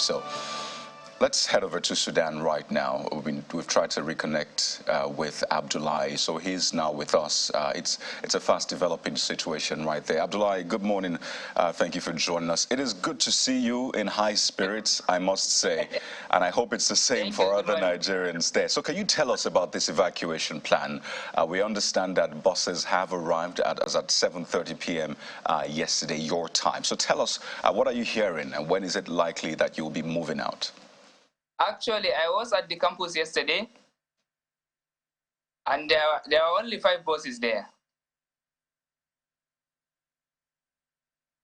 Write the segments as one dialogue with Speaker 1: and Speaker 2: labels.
Speaker 1: So let's head over to Sudan right now. We've tried to reconnect with Abdullahi, so he's now with us. It's a fast-developing situation right there. Abdullahi, good morning. Thank you for joining us. It is good to see you in high spirits, I must say, and I hope it's the same for other Nigerians there. So can you tell us about this evacuation plan? We understand that buses have arrived at 7:30 p.m. Yesterday, your time. So tell us, what are you hearing, and when is it likely that you'll be moving out?
Speaker 2: Actually, I was at the campus yesterday, and there are only 5 buses there.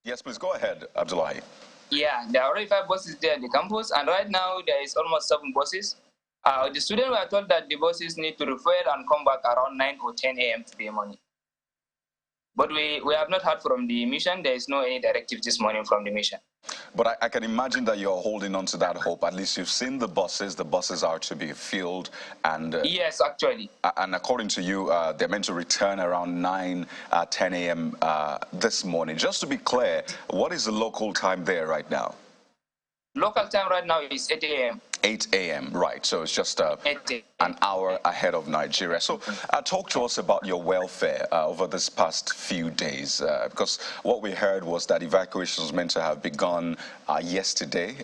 Speaker 1: Yes, please go ahead, Abdullahi.
Speaker 2: Yeah, there are only 5 buses there at the campus, and right now there is almost 7 buses. The students were told that the buses need to refuel and come back around 9 or 10 a.m. today morning. But we have not heard from the mission. There is no any directive this morning from the mission.
Speaker 1: But I can imagine that you're holding on to that hope. At least you've seen the buses. The buses are to be filled. And
Speaker 2: yes, actually.
Speaker 1: And according to you, they're meant to return around 9, 10 a.m. This morning. Just to be clear, what is the local time there right now?
Speaker 2: Local time right now is 8 a.m.
Speaker 1: 8 a.m. Right, so it's just an hour ahead of Nigeria. So talk to us about your welfare over this past few days, because what we heard was that evacuation was meant to have begun yesterday.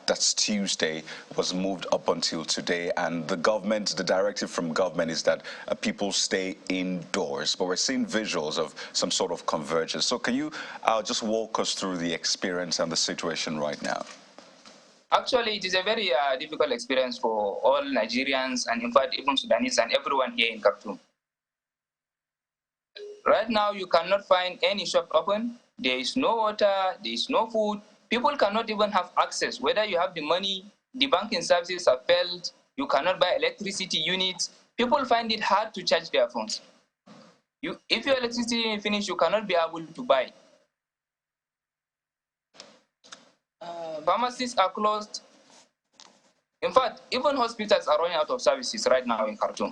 Speaker 1: That's Tuesday, was moved up until today, and the directive from government is that people stay indoors. But we're seeing visuals of some sort of convergence. So can you just walk us through the experience and the situation right now?
Speaker 2: Actually, it is a very difficult experience for all Nigerians, and in fact, even Sudanese and everyone here in Khartoum. Right now, you cannot find any shop open. There is no water, there is no food. People cannot even have access. Whether you have the money, the banking services have failed, you cannot buy electricity units. People find it hard to charge their phones. If your electricity is finished, you cannot be able to buy. Pharmacies are closed. In fact, even hospitals are running out of services right now in Khartoum.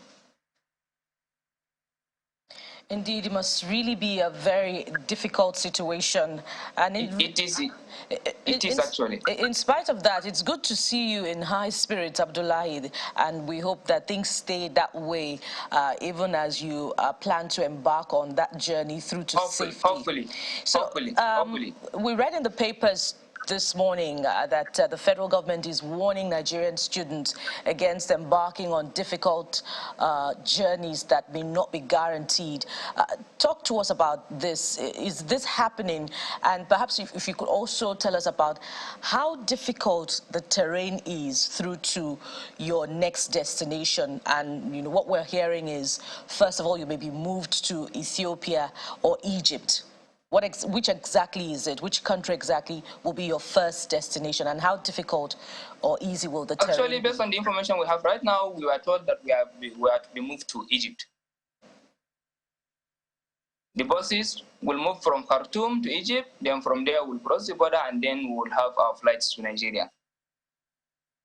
Speaker 3: Indeed, it must really be a very difficult situation. And
Speaker 2: it is actually.
Speaker 3: In spite of that, it's good to see you in high spirits, Abdullahi, and we hope that things stay that way, even as you plan to embark on that journey through to safety.
Speaker 2: Hopefully.
Speaker 3: We read in the papers this morning that the federal government is warning Nigerian students against embarking on difficult journeys that may not be guaranteed. Talk to us about this. Is this happening? And perhaps if you could also tell us about how difficult the terrain is through to your next destination. And what we're hearing is, first of all, you may be moved to Ethiopia or Egypt. Which exactly is it? Which country exactly will be your first destination, and how difficult or easy will the terrain be?
Speaker 2: Actually, based on the information we have right now, we were told that we are to be moved to Egypt. The buses will move from Khartoum to Egypt, then from there we'll cross the border, and then we will have our flights to Nigeria.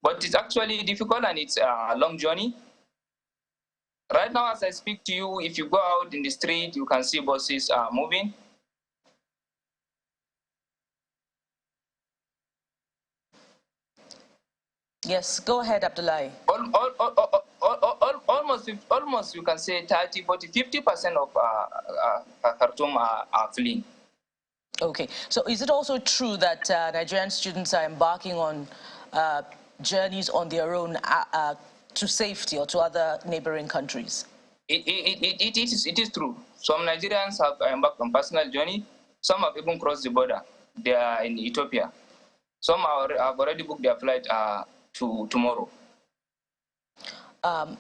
Speaker 2: But it's actually difficult, and it's a long journey. Right now, as I speak to you, if you go out in the street, you can see buses moving.
Speaker 3: Yes, go ahead, Abdullahi.
Speaker 2: Almost you can say 30, 40, 50% of Khartoum are fleeing.
Speaker 3: Okay, so is it also true that Nigerian students are embarking on journeys on their own to safety or to other neighboring countries?
Speaker 2: It is true. Some Nigerians have embarked on personal journey. Some have even crossed the border. They are in Ethiopia. Some have already booked their flight to tomorrow.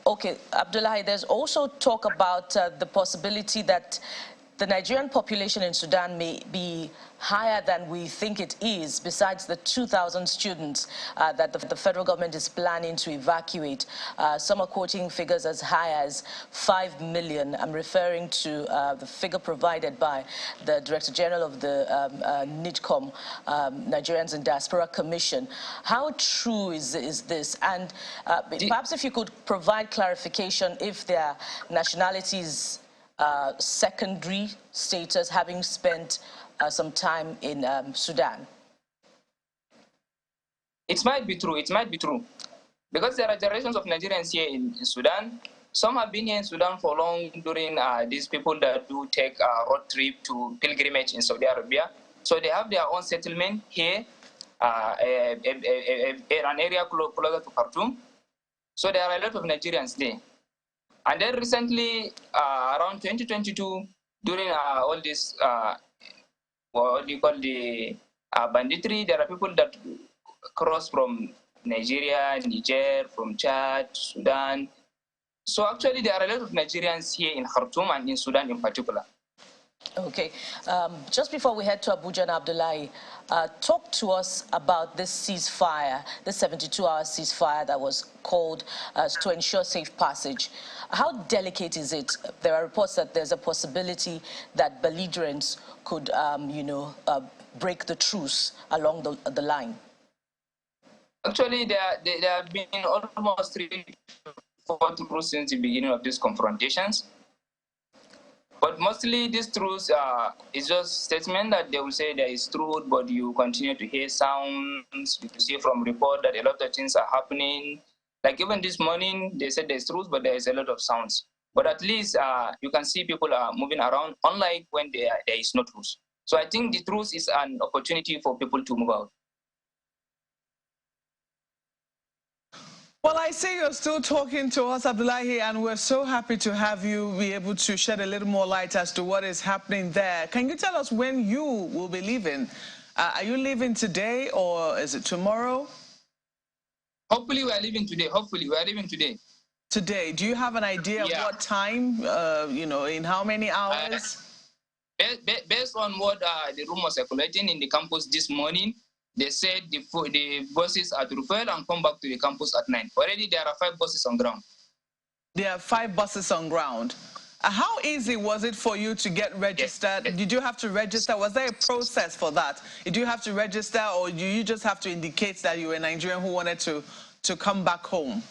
Speaker 3: Okay, Abdullahi, there's also talk about the possibility that the Nigerian population in Sudan may be higher than we think it is, besides the 2,000 students that the federal government is planning to evacuate. Some are quoting figures as high as 5 million. I'm referring to the figure provided by the Director General of the NIDCOM, Nigerians in Diaspora Commission. How true is this? And perhaps if you could provide clarification if their nationalities secondary status, having spent some time in Sudan.
Speaker 2: It might be true. It might be true. Because there are generations of Nigerians here in Sudan. Some have been here in Sudan for long during these people that do take a road trip to pilgrimage in Saudi Arabia. So they have their own settlement here in an area closer to Khartoum. So there are a lot of Nigerians there. And then recently, around 2022, during all this, what do you call the banditry, there are people that cross from Nigeria, Niger, from Chad, Sudan. So actually, there are a lot of Nigerians here in Khartoum and in Sudan in particular.
Speaker 3: Okay. Just before we head to Abuja and Abdullahi, talk to us about this ceasefire, this 72-hour ceasefire that was called to ensure safe passage. How delicate is it? There are reports that there's a possibility that belligerents could, break the truce along the line.
Speaker 2: Actually, there have been almost 3-4 truces since the beginning of these confrontations. But mostly these truths is just statement that they will say there is truth, but you continue to hear sounds. You see from report that a lot of things are happening. Like even this morning, they said there's truth, but there is a lot of sounds. But at least you can see people are moving around, unlike when there is no truth. So I think the truth is an opportunity for people to move out.
Speaker 4: Well, I see you're still talking to us, Abdullahi, and we're so happy to have you be able to shed a little more light as to what is happening there. Can you tell us when you will be leaving? Are you leaving today or is it tomorrow?
Speaker 2: Hopefully we are leaving today. Hopefully we are leaving today.
Speaker 4: Today. Do you have an idea of what time, in how many hours?
Speaker 2: Based on what the rumors circulating in the campus this morning, they said the buses are to refer and come back to the campus at 9. Already there are 5 buses on ground.
Speaker 4: There are 5 buses on ground. How easy was it for you to get registered? Yes. Did you have to register? Was there a process for that? Did you have to register, or do you just have to indicate that you were a Nigerian who wanted to come back home?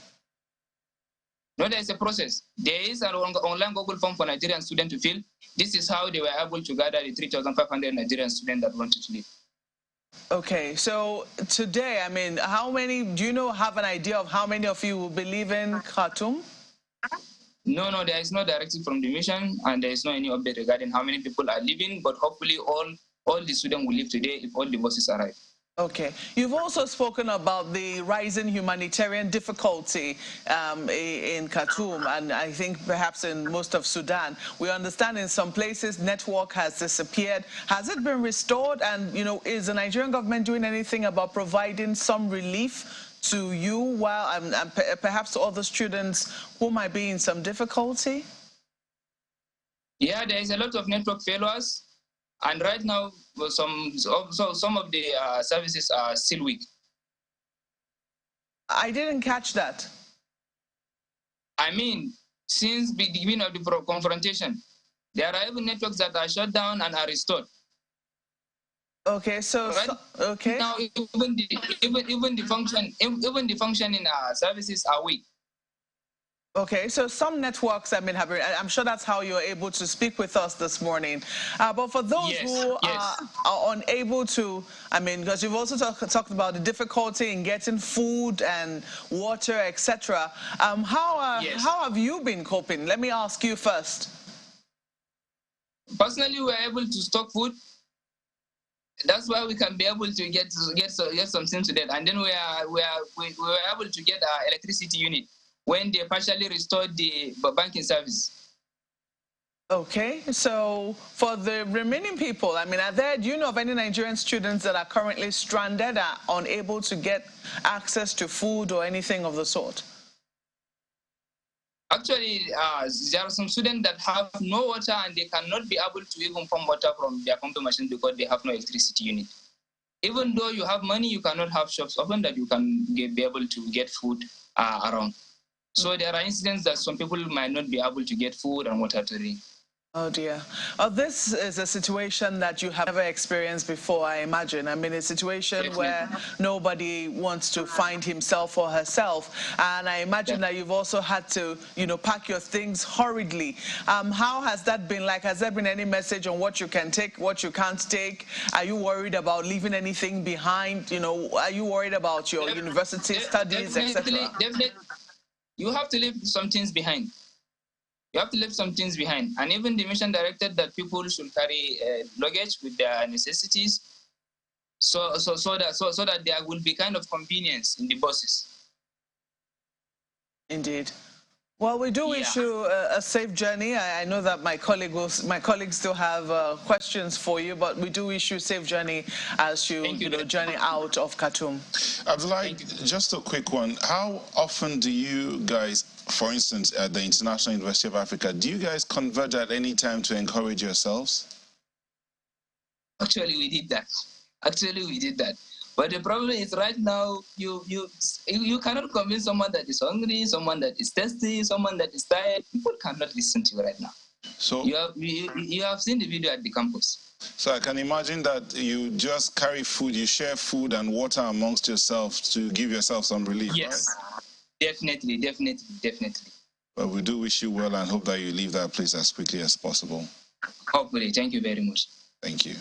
Speaker 2: No, there is a process. There is an online Google form for Nigerian students to fill. This is how they were able to gather the 3,500 Nigerian students that wanted to leave.
Speaker 4: Okay, so today, I mean, how many, do you have an idea of how many of you will be leaving Khartoum?
Speaker 2: No, there is no directive from the mission, and there is no any update regarding how many people are leaving, but hopefully all the students will leave today if all the buses arrive.
Speaker 4: Okay. You've also spoken about the rising humanitarian difficulty in Khartoum, and I think perhaps in most of Sudan. We understand in some places network has disappeared. Has it been restored? And, is the Nigerian government doing anything about providing some relief to you while and perhaps to other students who might be in some difficulty?
Speaker 2: Yeah, there is a lot of network failures. And right now, some of the services are still weak.
Speaker 4: I didn't catch that.
Speaker 2: I mean, since the beginning of the confrontation, there are even networks that are shut down and are restored.
Speaker 4: Okay, okay.
Speaker 2: Now, even the functioning services are weak.
Speaker 4: Okay, so some networks, I'm sure that's how you're able to speak with us this morning. But for those who are unable to, because you've also talked about the difficulty in getting food and water, etc. How have you been coping? Let me ask you first.
Speaker 2: Personally, we are able to stock food. That's why we can be able to get something to that, and then we were able to get our electricity unit when they partially restored the banking service.
Speaker 4: Okay, so for the remaining people, do you know of any Nigerian students that are currently stranded, are unable to get access to food or anything of the sort?
Speaker 2: Actually, there are some students that have no water and they cannot be able to even pump water from their pumping machine because they have no electricity unit. Even though you have money, you cannot have shops open that you can be able to get food around. So there are incidents that some people might not be able to get food and water to drink.
Speaker 4: Oh dear. This is a situation that you have never experienced before, I imagine. I mean, a situation where nobody wants to find himself or herself. And I imagine that you've also had to, pack your things hurriedly. How has that been like? Has there been any message on what you can take, what you can't take? Are you worried about leaving anything behind? Are you worried about your university studies, etc.?
Speaker 2: Definitely. You have to leave some things behind. You have to leave some things behind. And even the mission directed that people should carry luggage with their necessities, so that there will be kind of convenience in the buses.
Speaker 4: Indeed. Well, we do wish you a safe journey. I know that my colleagues still have questions for you, but we do wish you a safe journey as you journey out of Khartoum.
Speaker 5: Abdullah, just a quick one. How often do you guys, for instance, at the International University of Africa, do you guys converge at any time to encourage yourselves?
Speaker 2: Actually, we did that. But the problem is right now, you cannot convince someone that is hungry, someone that is thirsty, someone that is tired. People cannot listen to you right now. So you have seen the video at the campus.
Speaker 5: So I can imagine that you just carry food, you share food and water amongst yourselves to give yourself some relief,
Speaker 2: yes, right? Definitely.
Speaker 5: But we do wish you well and hope that you leave that place as quickly as possible.
Speaker 2: Hopefully. Thank you very much.
Speaker 5: Thank you.